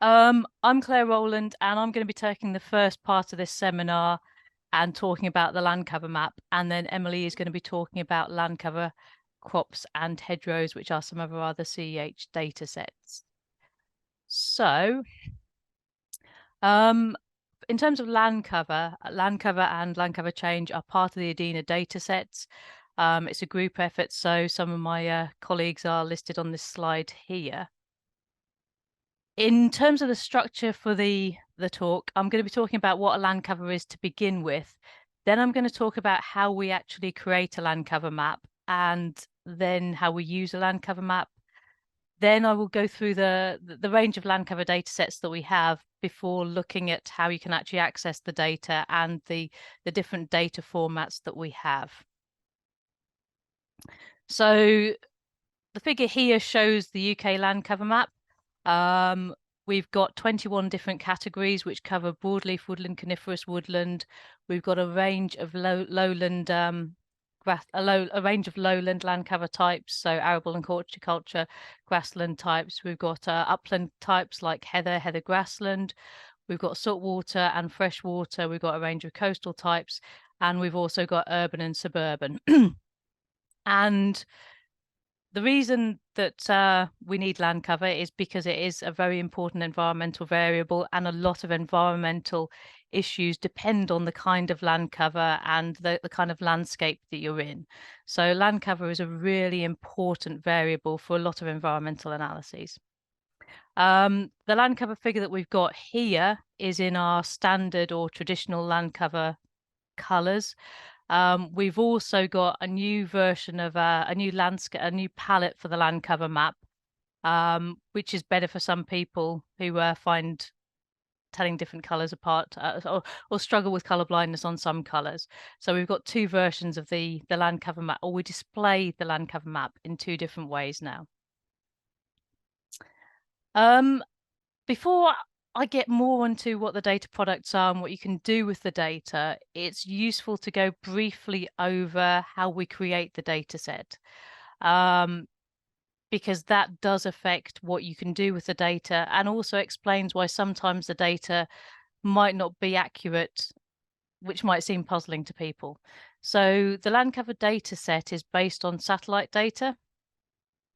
I'm Claire Rowland, and I'm going to be taking the first part of this seminar and talking about the land cover map. And then Emily is going to be talking about land cover crops and hedgerows, which are some of our other CEH data sets. So, in terms of land cover and land cover change are part of the ADINA data sets. It's a group effort, so some of my colleagues are listed on this slide here. In terms of the structure for the talk, I'm going to be talking about what a land cover is to begin with. Then I'm going to talk about how we actually create a land cover map and then how we use a land cover map. Then I will go through the range of land cover data sets that we have before looking at how you can actually access the data and the different data formats that we have. So the figure here shows the UK land cover map. We've got 21 different categories which cover broadleaf woodland, coniferous woodland. We've got a range of lowland a range of lowland land cover types, so arable and horticulture, grassland types. We've got upland types like heather grassland. We've got saltwater and freshwater. We've got a range of coastal types, and we've also got urban and suburban. And the reason that we need land cover is because it is a very important environmental variable, and a lot of environmental issues depend on the kind of land cover and the kind of landscape that you're in. So land cover is a really important variable for a lot of environmental analyses. The land cover figure that we've got here is in our standard or traditional land cover colours. We've also got a new version of a new palette for the land cover map, which is better for some people who find telling different colors apart or struggle with color blindness on some colors. So we've got two versions of the land cover map, or we display the land cover map in two different ways now. Before I get more into what the data products are and what you can do with the data, it's useful to go briefly over how we create the data set, because that does affect what you can do with the data, and also explains why sometimes the data might not be accurate, which might seem puzzling to people. So the land cover data set is based on satellite data.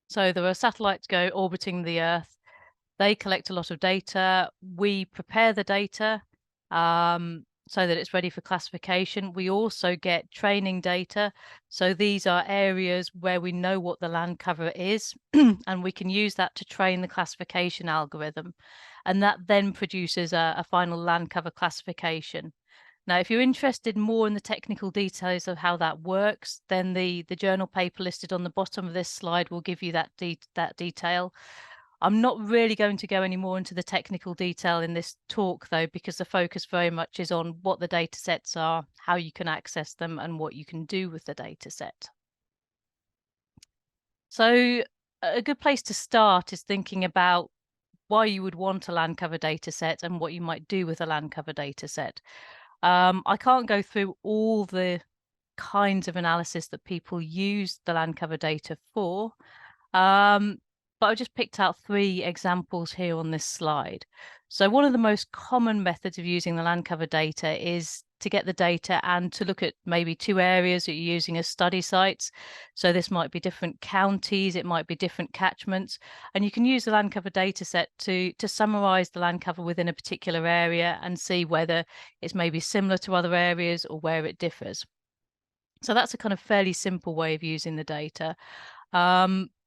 So there are satellites orbiting the Earth. They collect a lot of data. We prepare the data so that it's ready for classification. We also get training data. So these are areas where we know what the land cover is, and we can use that to train the classification algorithm. And that then produces a final land cover classification. Now, if you're interested more in the technical details of how that works, then the journal paper listed on the bottom of this slide will give you that detail. I'm not really going to go any more into the technical detail in this talk, though, because the focus very much is on what the data sets are, how you can access them, and what you can do with the data set. So a good place to start is thinking about why you would want a land cover data set and what you might do with a land cover data set. I can't go through all the kinds of analysis that people use the land cover data for. But I've just picked out 3 examples here on this slide. So one of the most common methods of using the land cover data is to get the data and to look at maybe 2 areas that you're using as study sites. So this might be different counties, it might be different catchments, and you can use the land cover data set to summarize the land cover within a particular area and see whether it's maybe similar to other areas or where it differs. So that's a kind of fairly simple way of using the data.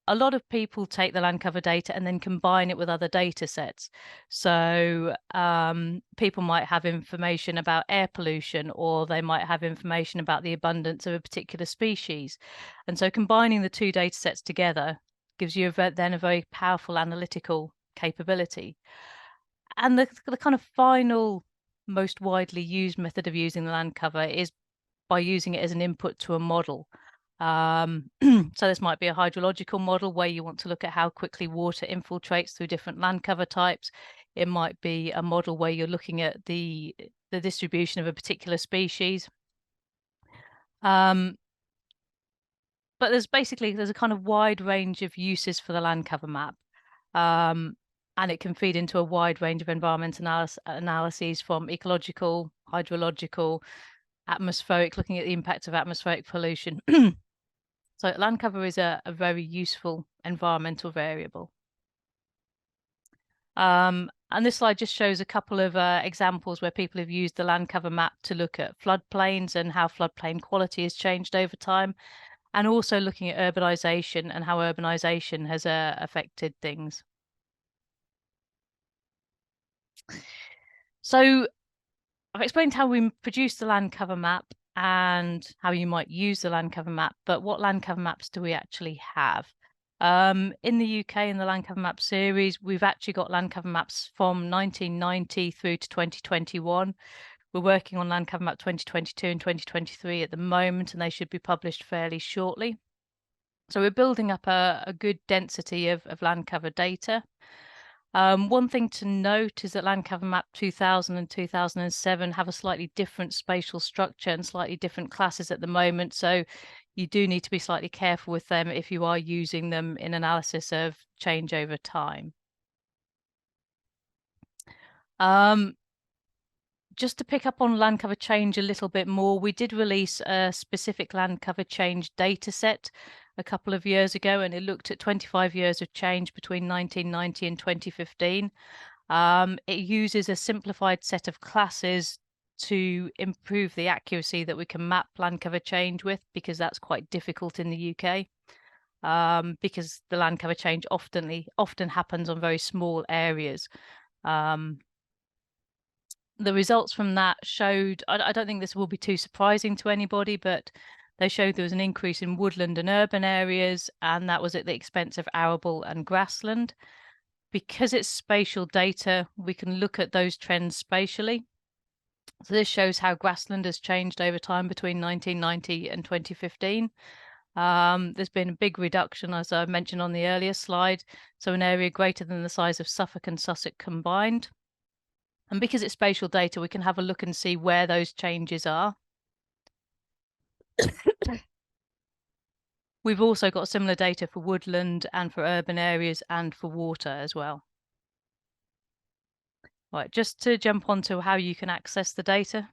A lot of people take the land cover data and then combine it with other data sets. So people might have information about air pollution, or they might have information about the abundance of a particular species. And so combining the 2 data sets together gives you then a very powerful analytical capability. And the kind of final, most widely used method of using the land cover is by using it as an input to a model. So this might be a hydrological model where you want to look at how quickly water infiltrates through different land cover types. It might be a model where you're looking at the distribution of a particular species. But there's a kind of wide range of uses for the land cover map. and it can feed into a wide range of environmental analyses from ecological, hydrological, atmospheric, looking at the impact of atmospheric pollution. So land cover is a very useful environmental variable. And this slide just shows a couple of examples where people have used the land cover map to look at floodplains and how floodplain quality has changed over time, and also looking at urbanization and how urbanization has affected things. So I've explained how we produce the land cover map and how you might use the land cover map, but what land cover maps do we actually have? In the UK, in the land cover map series, we've actually got land cover maps from 1990 through to 2021. We're working on land cover map 2022 and 2023 at the moment, and they should be published fairly shortly. So we're building up a good density of land cover data. One thing to note is that land cover map 2000 and 2007 have a slightly different spatial structure and slightly different classes at the moment. So you do need to be slightly careful with them if you are using them in analysis of change over time. Just to pick up on land cover change a little bit more, we did release a specific land cover change data set a couple of years ago, and it looked at 25 years of change between 1990 and 2015. It uses a simplified set of classes to improve the accuracy that we can map land cover change with, because that's quite difficult in the UK, because the land cover change often happens on very small areas. The results from that showed, I don't think this will be too surprising to anybody, but they showed there was an increase in woodland and urban areas, and that was at the expense of arable and grassland. Because it's spatial data, we can look at those trends spatially. So this shows how grassland has changed over time between 1990 and 2015. There's been a big reduction, as I mentioned on the earlier slide, so an area greater than the size of Suffolk and Sussex combined. And because it's spatial data, we can have a look and see where those changes are. We've also got similar data for woodland and for urban areas and for water as well. Right, just to jump onto how you can access the data.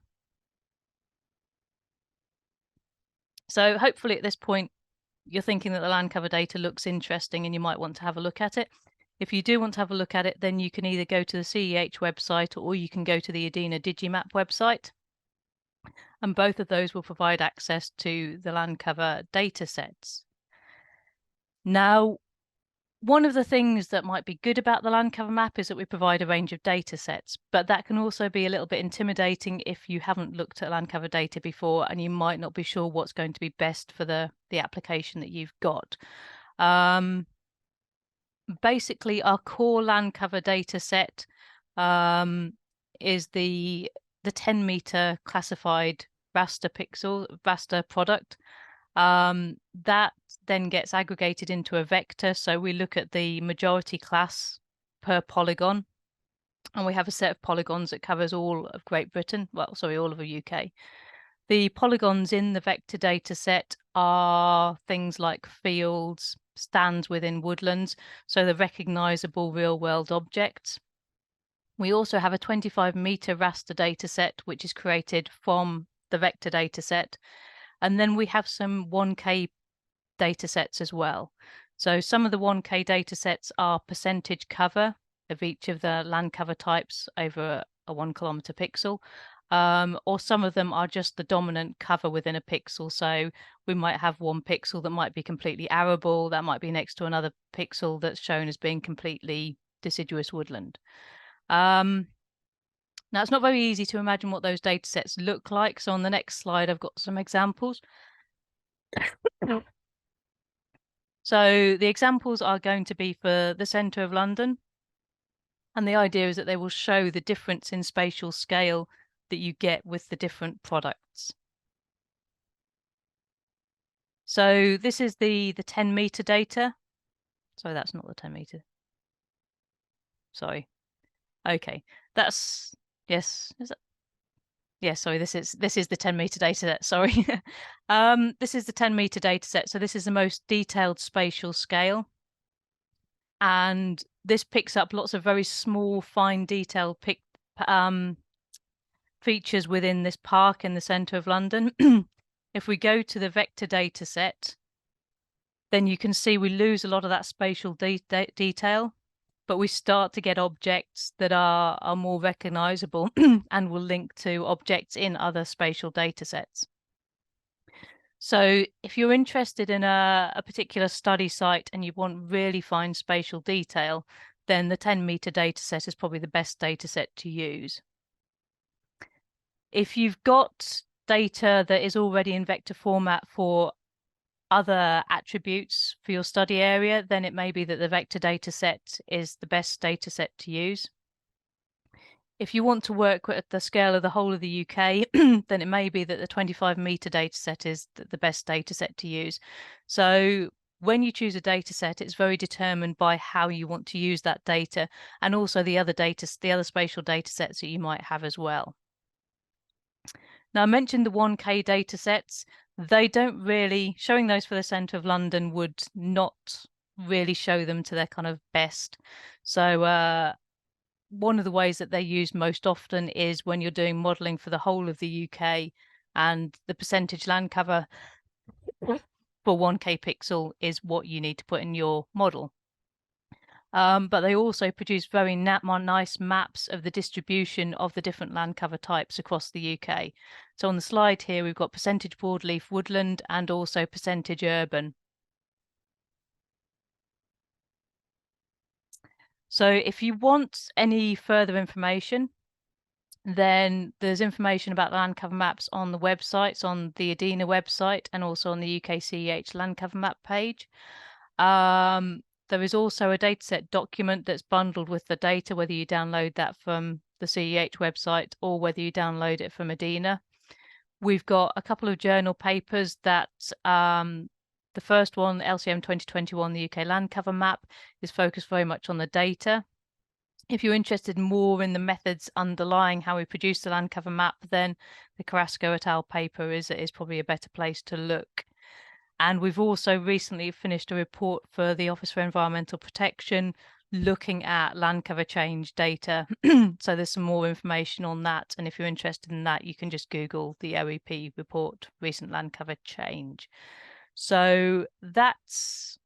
So hopefully at this point, you're thinking that the land cover data looks interesting and you might want to have a look at it. If you do want to have a look at it, then you can either go to the CEH website or you can go to the EDINA Digimap website. And both of those will provide access to the land cover data sets. Now, one of the things that might be good about the land cover map is that we provide a range of data sets, but that can also be a little bit intimidating if you haven't looked at land cover data before and you might not be sure what's going to be best for the application that you've got. Basically, our core land cover data set is the 10-meter classified raster product. That then gets aggregated into a vector. So we look at the majority class per polygon, and we have a set of polygons that covers all of Great Britain. Well, sorry, all of the UK. The polygons in the vector data set are things like fields, stands within woodlands, so the recognizable real-world objects. We also have a 25-meter raster data set, which is created from the vector data set. And then we have some 1K data sets as well. So some of the 1K data sets are percentage cover of each of the land cover types over a 1 kilometer pixel. Or some of them are just the dominant cover within a pixel. So we might have one pixel that might be completely arable, that might be next to another pixel that's shown as being completely deciduous woodland. Now, it's not very easy to imagine what those data sets look like. So on the next slide, I've got some examples. So the examples are going to be for the centre of London. And the idea is that they will show the difference in spatial scale that you get with the different products. So this is the 10-meter data. Sorry, that's not the 10-meter. Sorry. Okay, that's, yes, is that? Yes, sorry, this is the 10-meter data set, sorry. This is the 10-meter data set. So this is the most detailed spatial scale. And this picks up lots of very small, fine detail features within this park in the centre of London. If we go to the vector data set, then you can see we lose a lot of that spatial detail, but we start to get objects that are more recognizable and will link to objects in other spatial data sets. So if you're interested in a particular study site and you want really fine spatial detail, then the 10-meter data set is probably the best data set to use. If you've got data that is already in vector format for other attributes for your study area, then it may be that the vector data set is the best data set to use. If you want to work at the scale of the whole of the UK, then it may be that the 25-meter data set is the best data set to use. So when you choose a data set, it's very determined by how you want to use that data, and also the other spatial data sets that you might have as well. Now, I mentioned the 1K data sets. They don't really, showing those for the centre of London would not really show them to their kind of best. So one of the ways that they're used most often is when you're doing modelling for the whole of the UK, and the percentage land cover for 1K pixel is what you need to put in your model. But they also produce very nice maps of the distribution of the different land cover types across the UK. So on the slide here, we've got percentage broadleaf woodland and also percentage urban. So if you want any further information, then there's information about the land cover maps on the websites, on the EDINA website, and also on the UKCEH land cover map page. There is also a dataset document that's bundled with the data, whether you download that from the CEH website or whether you download it from EDINA. We've got a couple of journal papers that the first one, LCM 2021, the UK land cover map, is focused very much on the data. If you're interested more in the methods underlying how we produce the land cover map, then the Carrasco et al. Paper is probably a better place to look. And we've also recently finished a report for the Office for Environmental Protection looking at land cover change data. So there's some more information on that. And if you're interested in that, you can just Google the OEP report, recent land cover change. So that's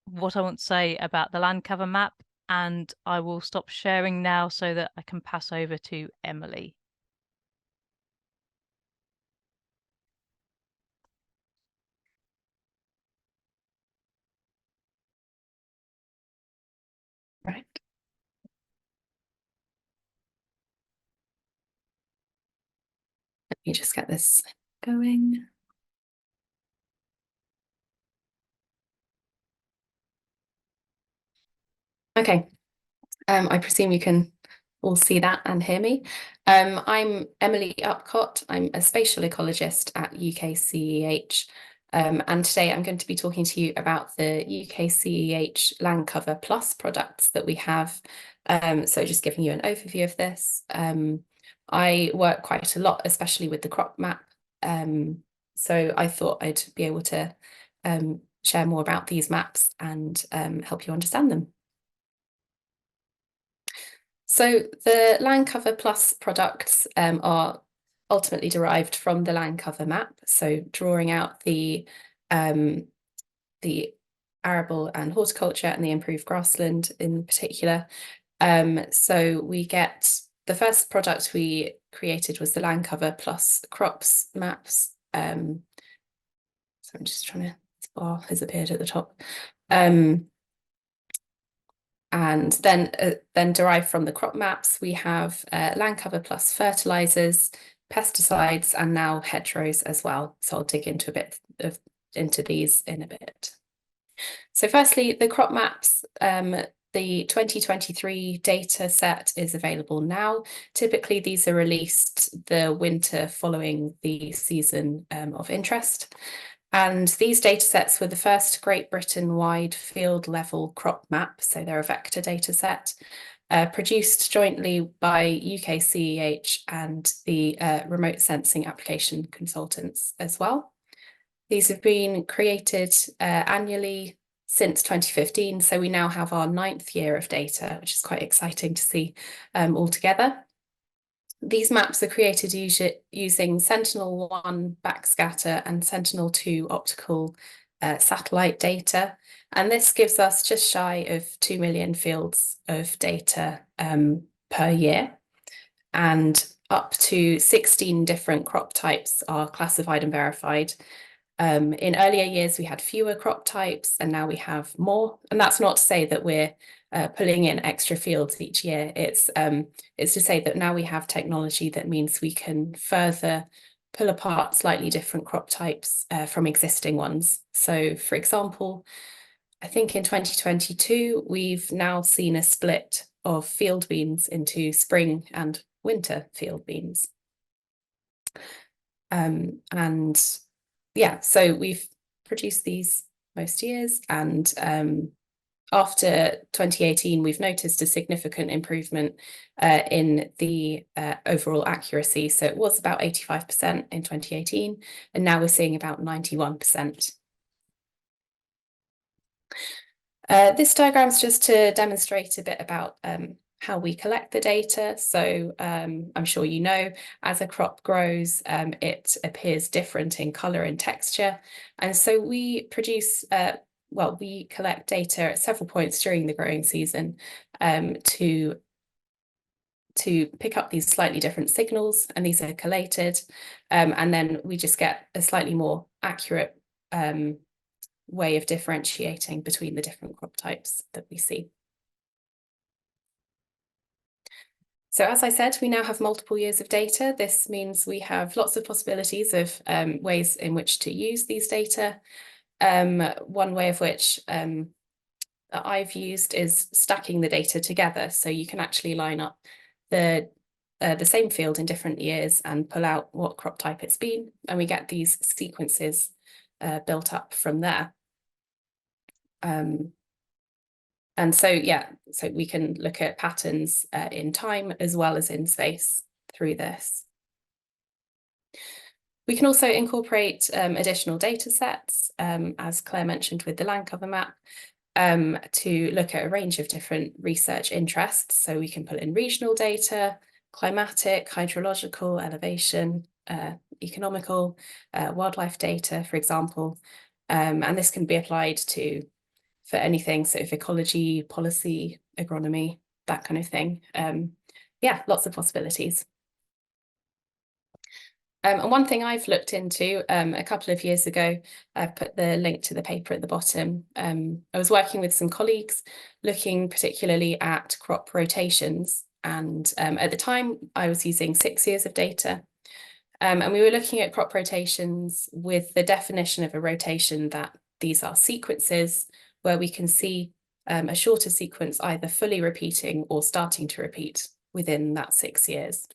what I want to say about the land cover map. And I will stop sharing now so that I can pass over to Emily. Right. Let me just get this going. Okay, I presume you can all see that and hear me. I'm Emily Upcott. I'm a spatial ecologist at UKCEH. And today I'm going to be talking to you about the UKCEH Land Cover Plus products that we have. So just giving you an overview of this. I work quite a lot, especially with the crop map. So I thought I'd be able to share more about these maps and help you understand them. So the Land Cover Plus products are ultimately derived from the Land Cover map. So drawing out the arable and horticulture and the improved grassland in particular. So we get the first product we created was the Land Cover Plus crops maps. So I'm just trying to, this bar has appeared at the top. And then derived from the crop maps, we have Land Cover Plus fertilizers, pesticides, and now hedgerows as well. So I'll dig into a bit into these in a bit. So firstly, the crop maps, the 2023 data set is available now. Typically, these are released the winter following the season of interest. And these datasets were the first Great Britain-wide field-level crop map, so they're a vector dataset, produced jointly by UKCEH and the remote sensing application consultants as well. These have been created annually since 2015. So we now have our 9th year of data, which is quite exciting to see all together. These maps are created using Sentinel-1 backscatter and Sentinel-2 optical satellite data. And this gives us just shy of 2 million fields of data per year. And up to 16 different crop types are classified and verified. In earlier years, we had fewer crop types, and now we have more. And that's not to say that we're pulling in extra fields each year. It's to say that now we have technology that means we can further pull apart slightly different crop types from existing ones. So, for example, I think in 2022, we've now seen a split of field beans into spring and winter field beans. And yeah, so we've produced these most years, and after 2018, we've noticed a significant improvement in the overall accuracy. So it was about 85% in 2018, and now we're seeing about 91%. This diagram is just to demonstrate a bit about how we collect the data. So I'm sure you know, as a crop grows, it appears different in colour and texture. And so we produce, well, we collect data at several points during the growing season to pick up these slightly different signals, and these are collated. And then we just get a slightly more accurate way of differentiating between the different crop types that we see. So as I said, we now have multiple years of data. This means we have lots of possibilities of ways in which to use these data. One way of which I've used is stacking the data together. So you can actually line up the same field in different years and pull out what crop type it's been, and we get these sequences built up from there. And so, yeah, so we can look at patterns in time as well as in space through this. We can also incorporate additional data sets, as Claire mentioned with the land cover map, to look at a range of different research interests. So we can put in regional data, climatic, hydrological, elevation, economical, wildlife data, for example. And this can be applied for anything, so if ecology, policy, agronomy, that kind of thing. Yeah, lots of possibilities. And one thing I've looked into a couple of years ago, I've put the link to the paper at the bottom. I was working with some colleagues looking particularly at crop rotations. And at the time, I was using 6 years of data. And we were looking at crop rotations with the definition of a rotation that these are sequences where we can see a shorter sequence either fully repeating or starting to repeat within that 6 years.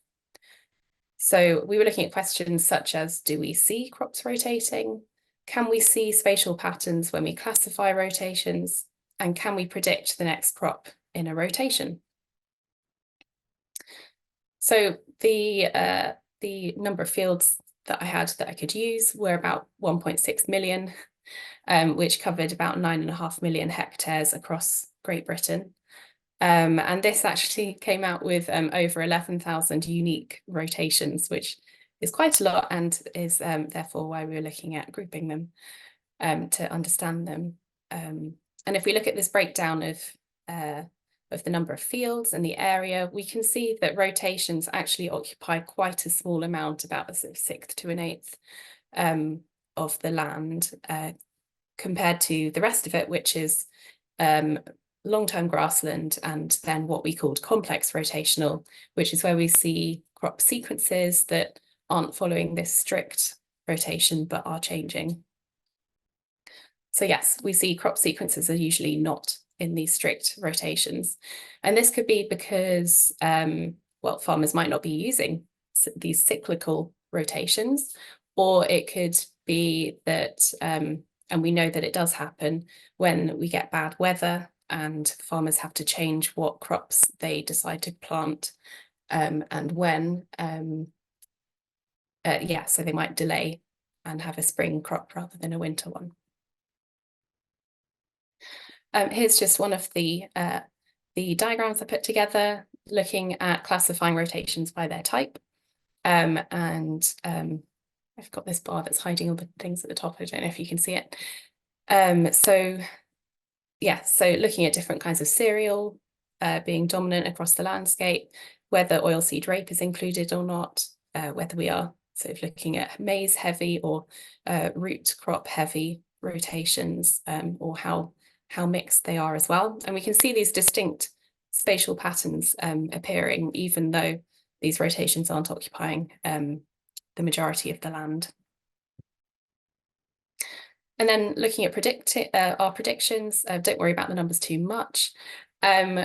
So we were looking at questions such as, do we see crops rotating? Can we see spatial patterns when we classify rotations? And can we predict the next crop in a rotation? So the number of fields that I had that I could use were about 1.6 million, which covered about 9.5 million hectares across Great Britain. And this actually came out with over 11,000 unique rotations, which is quite a lot, and is therefore why we were looking at grouping them to understand them. And if we look at this breakdown of the number of fields and the area, we can see that rotations actually occupy quite a small amount, about a sort of 1/6 to 1/8 of the land, compared to the rest of it, which is long-term grassland, and then what we called complex rotational, which is where we see crop sequences that aren't following this strict rotation but are changing. So yes, we see crop sequences are usually not in these strict rotations. And this could be because, well, farmers might not be using these cyclical rotations, or it could be that, and we know that it does happen when we get bad weather and farmers have to change what crops they decide to plant and when. Yeah, so they might delay and have a spring crop rather than a winter one. Here's just one of the diagrams I put together, looking at classifying rotations by their type. I've got this bar that's hiding all the things at the top. I don't know if you can see it. So looking at different kinds of cereal being dominant across the landscape, whether oilseed rape is included or not, whether we are sort of looking at maize heavy or root crop heavy rotations, or how mixed they are as well. And we can see these distinct spatial patterns appearing, even though these rotations aren't occupying the majority of the land. And then looking at our predictions, don't worry about the numbers too much.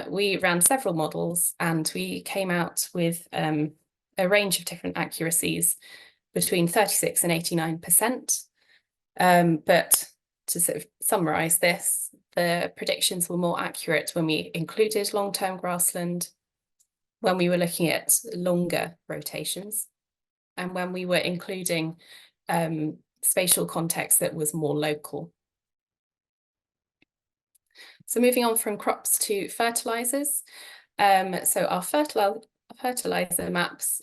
We ran several models and we came out with a range of different accuracies between 36 and 89%. But to sort of summarize this, the predictions were more accurate when we included long-term grassland, when we were looking at longer rotations, and when we were including spatial context that was more local. So moving on from crops to fertilizers. So our fertilizer maps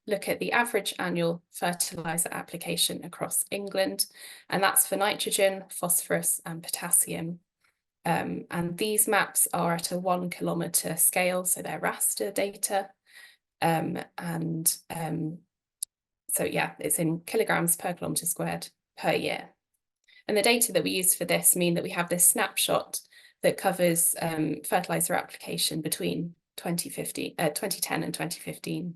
look at the average annual fertilizer application across England, and that's for nitrogen, phosphorus, and potassium. And these maps are at a 1 kilometre scale, so they're raster data. So yeah, it's in kilograms per kilometre squared per year. And the data that we use for this mean that we have this snapshot that covers fertilizer application between 2010 and 2015.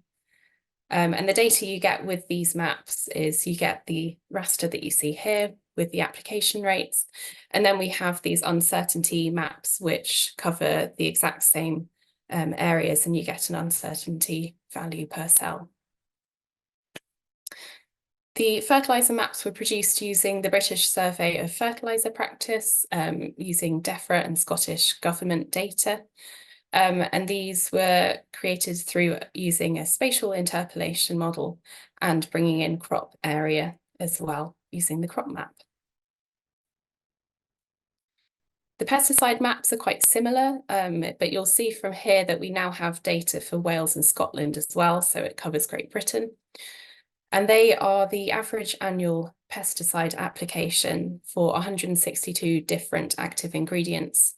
And the data you get with these maps is you get the raster that you see here with the application rates. And then we have these uncertainty maps, which cover the exact same areas, and you get an uncertainty value per cell. The fertiliser maps were produced using the British Survey of Fertiliser Practice, using DEFRA and Scottish Government data. And these were created through using a spatial interpolation model and bringing in crop area as well, using the crop map. The pesticide maps are quite similar, but you'll see from here that we now have data for Wales and Scotland as well, so it covers Great Britain. And they are the average annual pesticide application for 162 different active ingredients.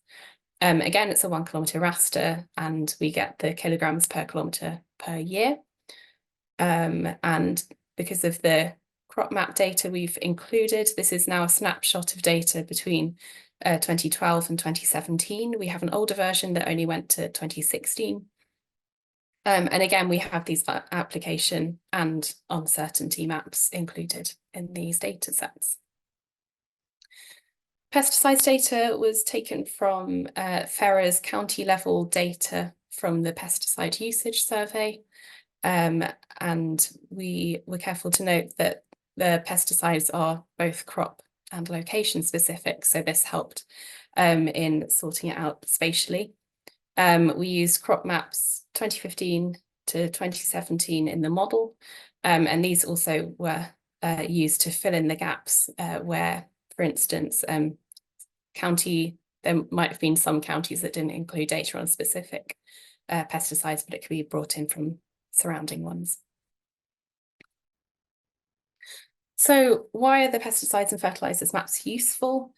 Again, it's a 1 kilometre raster, and we get the kilograms per kilometre per year. And because of the crop map data we've included, this is now a snapshot of data between 2012 and 2017. We have an older version that only went to 2016. And again, we have these application and uncertainty maps included in these data sets. Pesticides data was taken from FERA's county level data from the pesticide usage survey. And we were careful to note that the pesticides are both crop and location specific, so this helped in sorting it out spatially. We used crop maps 2015 to 2017 in the model, and these also were used to fill in the gaps where, for instance, there might have been some counties that didn't include data on specific pesticides, but it could be brought in from surrounding ones. So why are the pesticides and fertilizers maps useful?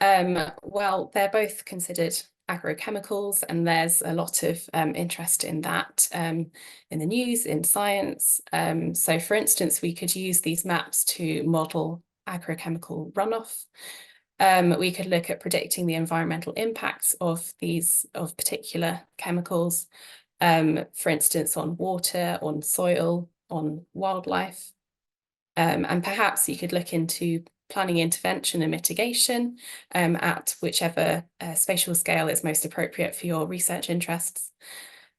Well, they're both considered agrochemicals, and there's a lot of interest in that in the news, in science. So for instance, we could use these maps to model agrochemical runoff. We could look at predicting the environmental impacts of particular chemicals, for instance, on water, on soil, on wildlife. And perhaps you could look into planning intervention and mitigation at whichever spatial scale is most appropriate for your research interests.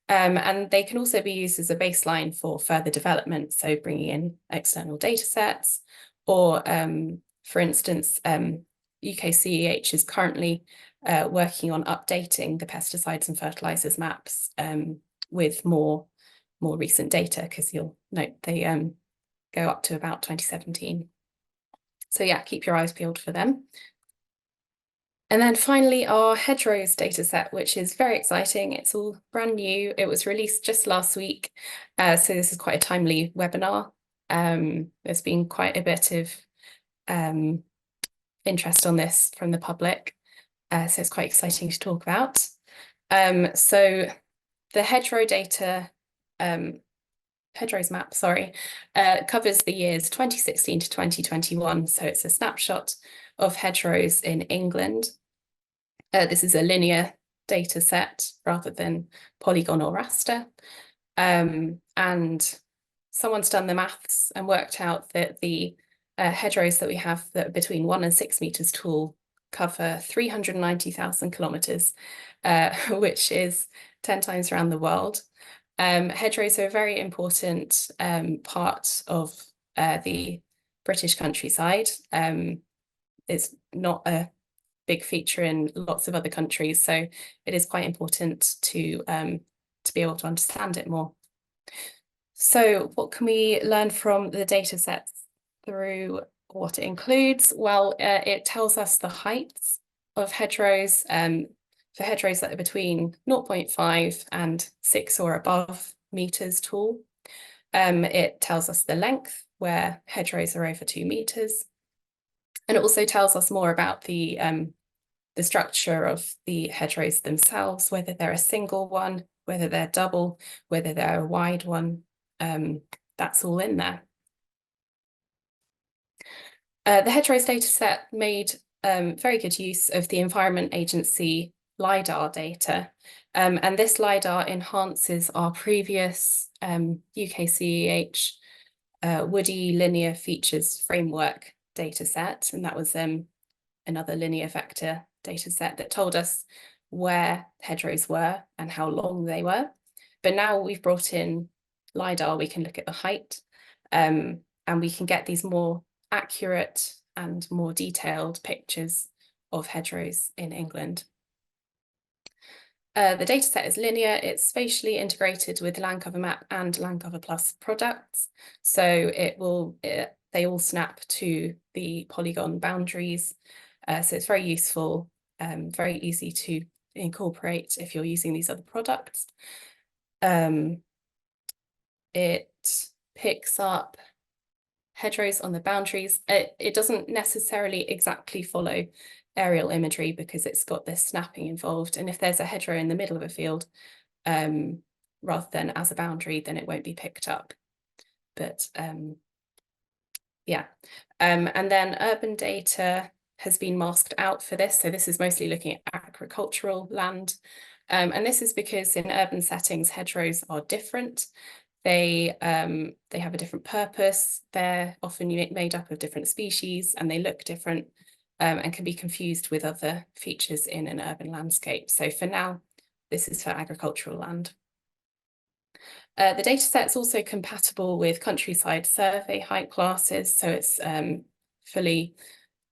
And they can also be used as a baseline for further development, so bringing in external data sets, or for instance, UKCEH is currently working on updating the pesticides and fertilizers maps with more recent data, because you'll note they go up to about 2017. So yeah, keep your eyes peeled for them. And then finally, our hedgerows dataset, which is very exciting. It's all brand new. It was released just last week. So this is quite a timely webinar. There's been quite a bit of interest on this from the public. So it's quite exciting to talk about. So the hedgerow data, hedgerows map, sorry, covers the years 2016 to 2021. So it's a snapshot of hedgerows in England. This is a linear data set rather than polygon or raster. And someone's done the maths and worked out that the hedgerows that we have that are between 1 and 6 meters tall cover 390,000 kilometers, which is 10 times around the world. Hedgerows are a very important part of the British countryside. It's not a big feature in lots of other countries, so it is quite important to be able to understand it more. So what can we learn from the data sets through what it includes? Well, it tells us the heights of hedgerows for hedgerows that are between 0.5 and 6 or above meters tall. It tells us the length where hedgerows are over 2 meters. And it also tells us more about the structure of the hedgerows themselves, whether they're a single one, whether they're double, whether they're a wide one. That's all in there. The hedgerows dataset made very good use of the Environment Agency LiDAR data. And this LiDAR enhances our previous UKCEH Woody Linear Features Framework dataset. And that was another linear vector dataset that told us where hedgerows were and how long they were. But now we've brought in LiDAR, we can look at the height, and we can get these more accurate and more detailed pictures of hedgerows in England. The dataset is linear, it's spatially integrated with Landcover Map and Landcover Plus products. So they all snap to the polygon boundaries. So it's very useful, very easy to incorporate if you're using these other products. It picks up hedgerows on the boundaries. It doesn't necessarily exactly follow aerial imagery because it's got this snapping involved. And if there's a hedgerow in the middle of a field, rather than as a boundary, then it won't be picked up. But yeah. And then urban data has been masked out for this. So this is mostly looking at agricultural land. And this is because in urban settings, hedgerows are different. They have a different purpose. They're often made up of different species and they look different and can be confused with other features in an urban landscape. So for now, this is for agricultural land. The dataset's also compatible with countryside survey height classes, so it's fully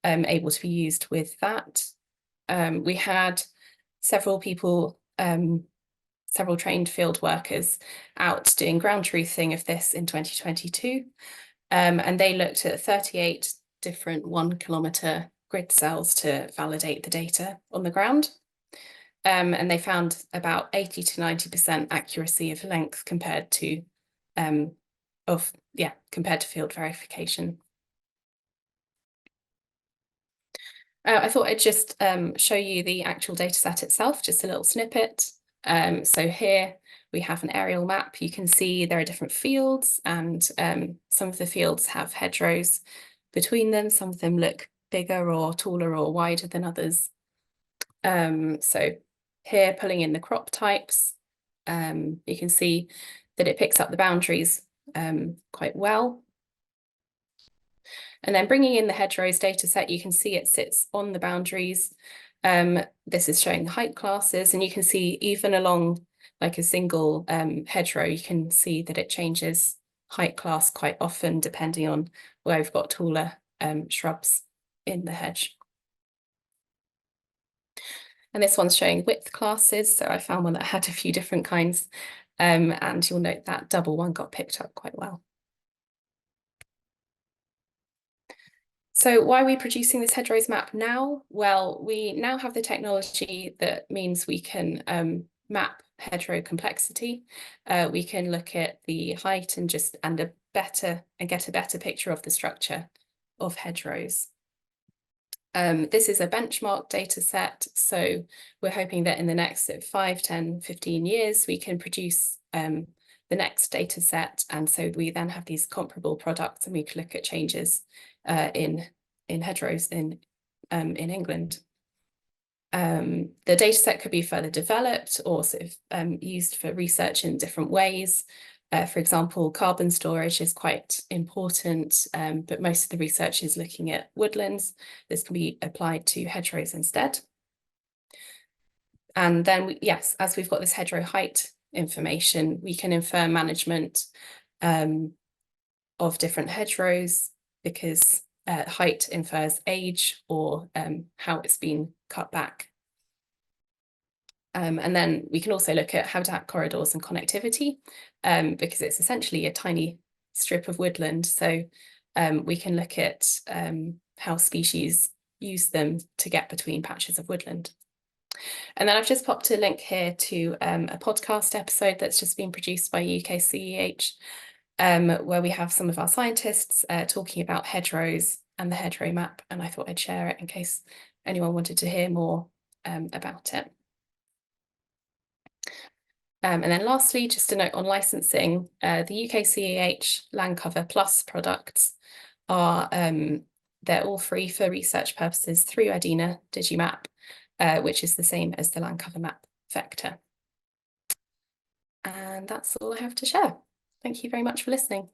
able to be used with that. We had several people, several trained field workers out doing ground truthing of this in 2022. And they looked at 38 different 1 kilometre grid cells to validate the data on the ground. And they found about 80 to 90% accuracy of length compared to field verification. I thought I'd just show you the actual data set itself, just a little snippet. So here we have an aerial map. You can see there are different fields and some of the fields have hedgerows between them. Some of them look bigger or taller or wider than others. So here, pulling in the crop types, you can see that it picks up the boundaries quite well. And then bringing in the hedgerows data set, you can see it sits on the boundaries. This is showing the height classes, and you can see even along like a single hedgerow, you can see that it changes height class quite often depending on where we've got taller shrubs in the hedge. And this one's showing width classes. So I found one that had a few different kinds. And you'll note that double one got picked up quite well. So why are we producing this hedgerows map now? Well, we now have the technology that means we can map hedgerow complexity. We can look at the height and get a better picture of the structure of hedgerows. This is a benchmark data set, so we're hoping that in the next 5, 10, 15 years, we can produce the next data set, and so we then have these comparable products, and we can look at changes in hedgerows in England. The data set could be further developed or sort of used for research in different ways. For example, carbon storage is quite important, but most of the research is looking at woodlands. This can be applied to hedgerows instead. And then, yes, as we've got this hedgerow height information, we can infer management of different hedgerows, because height infers age or how it's been cut back. And then we can also look at habitat corridors and connectivity, because it's essentially a tiny strip of woodland. So we can look at how species use them to get between patches of woodland. And then I've just popped a link here to a podcast episode that's just been produced by UKCEH, where we have some of our scientists talking about hedgerows and the hedgerow map. And I thought I'd share it in case anyone wanted to hear more about it. And then lastly, just a note on licensing, the UKCEH Land Cover Plus products are, they're all free for research purposes through EDINA Digimap, which is the same as the Land Cover Map vector. And that's all I have to share. Thank you very much for listening.